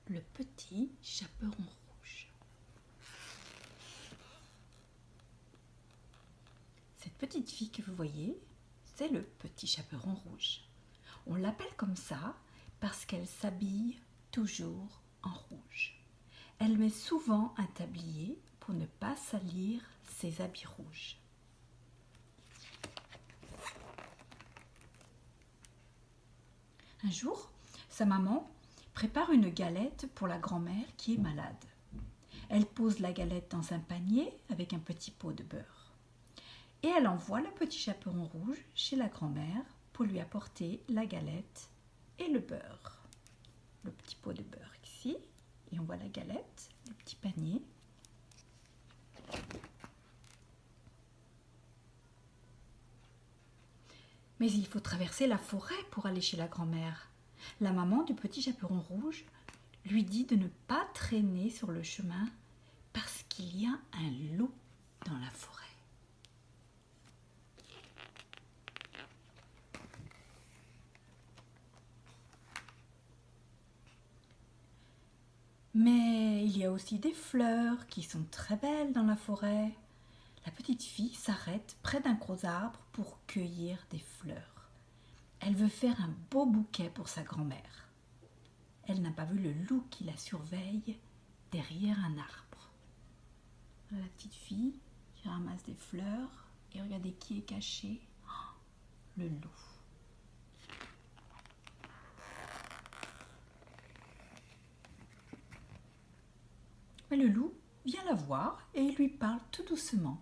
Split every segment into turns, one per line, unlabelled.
le petit chaperon rouge. Cette petite fille que vous voyez, c'est le petit chaperon rouge. On l'appelle comme ça parce qu'elle s'habille toujours en rouge. Elle met souvent un tablier pour ne pas salir ses habits rouges. Un jour, sa maman prépare une galette pour la grand-mère qui est malade. Elle pose la galette dans un panier avec un petit pot de beurre. Et elle envoie le petit chaperon rouge chez la grand-mère pour lui apporter la galette et le beurre. Le petit pot de beurre ici, et on voit la galette, le petit panier. Mais il faut traverser la forêt pour aller chez la grand-mère. La maman du petit chaperon rouge lui dit de ne pas traîner sur le chemin parce qu'il y a un loup dans la forêt. Mais il y a aussi des fleurs qui sont très belles dans la forêt. La petite fille s'arrête près d'un gros arbre pour cueillir des fleurs. Elle veut faire un beau bouquet pour sa grand-mère. Elle n'a pas vu le loup qui la surveille derrière un arbre. La petite fille qui ramasse des fleurs et regardez qui est caché. Oh, le loup. Mais le loup vient la voir et il lui parle tout doucement.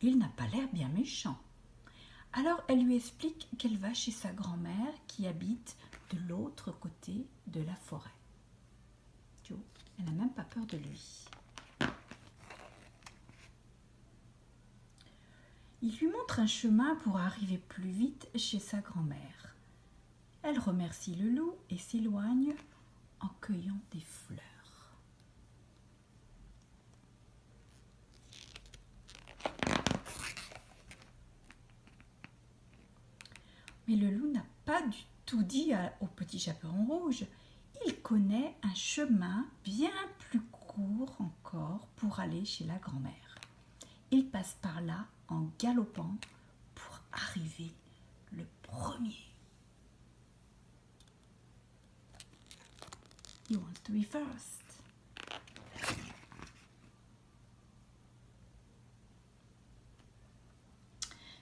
Il n'a pas l'air bien méchant. Alors elle lui explique qu'elle va chez sa grand-mère qui habite de l'autre côté de la forêt. Tu vois, elle n'a même pas peur de lui. Il lui montre un chemin pour arriver plus vite chez sa grand-mère. Elle remercie le loup et s'éloigne en cueillant des fleurs. Mais le loup n'a pas du tout dit au petit chaperon rouge. Il connaît un chemin bien plus court encore pour aller chez la grand-mère. Il passe par là en galopant pour arriver le premier. He wants to be first.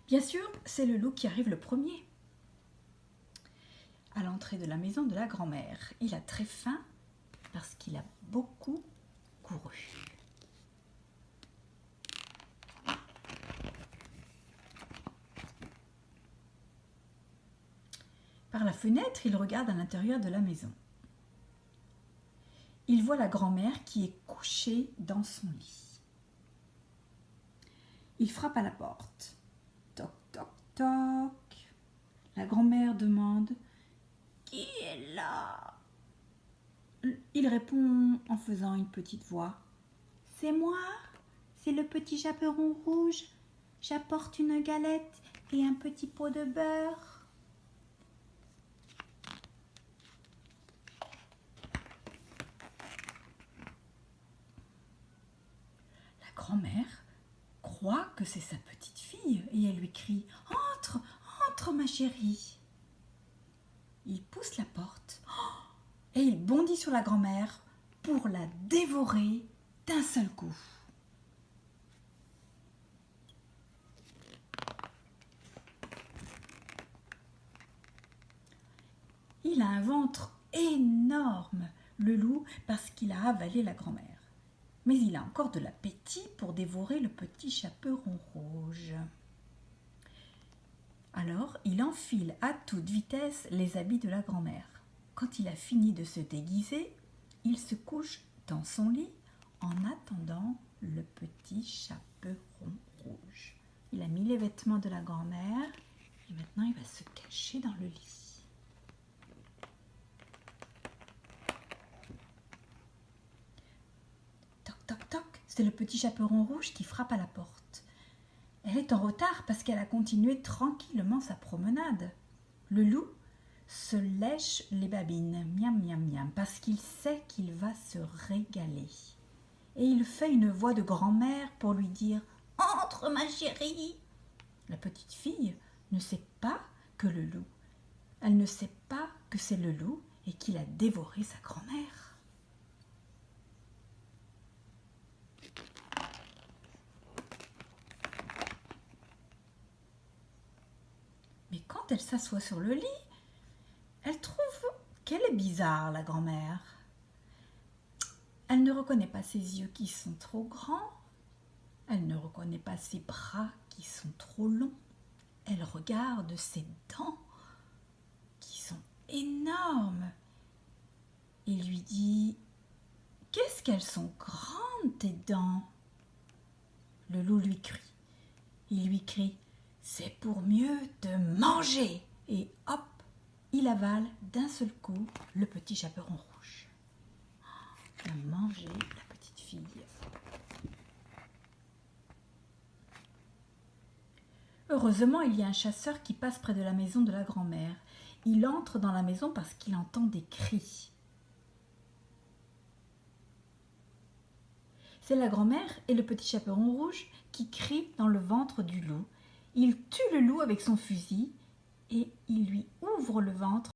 Bien sûr, c'est le loup qui arrive le premier. À l'entrée de la maison de la grand-mère, il a très faim parce qu'il a beaucoup couru. Par la fenêtre, il regarde à l'intérieur de la maison. Il voit la grand-mère qui est couchée dans son lit. Il frappe à la porte. Toc, toc, toc. La grand-mère demande « Qui est là ?» Il répond en faisant une petite voix. « C'est moi, c'est le petit chaperon rouge. J'apporte une galette et un petit pot de beurre. » La grand-mère croit que c'est sa petite fille et elle lui crie « Entre, entre ma chérie !» Il pousse la porte et il bondit sur la grand-mère pour la dévorer d'un seul coup. Il a un ventre énorme, le loup, parce qu'il a avalé la grand-mère. Mais il a encore de l'appétit pour dévorer le petit chaperon rouge. Alors, il enfile à toute vitesse les habits de la grand-mère. Quand il a fini de se déguiser, il se couche dans son lit en attendant le petit chaperon rouge. Il a mis les vêtements de la grand-mère et maintenant il va se cacher dans le lit. Toc, toc, toc, c'est le petit chaperon rouge qui frappe à la porte. Elle est en retard parce qu'elle a continué tranquillement sa promenade. Le loup se lèche les babines, miam miam miam, parce qu'il sait qu'il va se régaler. Et il fait une voix de grand-mère pour lui dire « Entre, ma chérie !» La petite fille ne sait pas que le loup. Elle ne sait pas que c'est le loup et qu'il a dévoré sa grand-mère. Mais quand elle s'assoit sur le lit, elle trouve qu'elle est bizarre, la grand-mère. Elle ne reconnaît pas ses yeux qui sont trop grands. Elle ne reconnaît pas ses bras qui sont trop longs. Elle regarde ses dents qui sont énormes et lui dit « Qu'est-ce qu'elles sont grandes tes dents ?» Le loup lui crie. Il lui crie « C'est pour mieux te manger !» Et hop, il avale d'un seul coup le petit chaperon rouge. Il a mangé la petite fille. Heureusement, il y a un chasseur qui passe près de la maison de la grand-mère. Il entre dans la maison parce qu'il entend des cris. C'est la grand-mère et le petit chaperon rouge qui crient dans le ventre du loup. Il tue le loup avec son fusil et il lui ouvre le ventre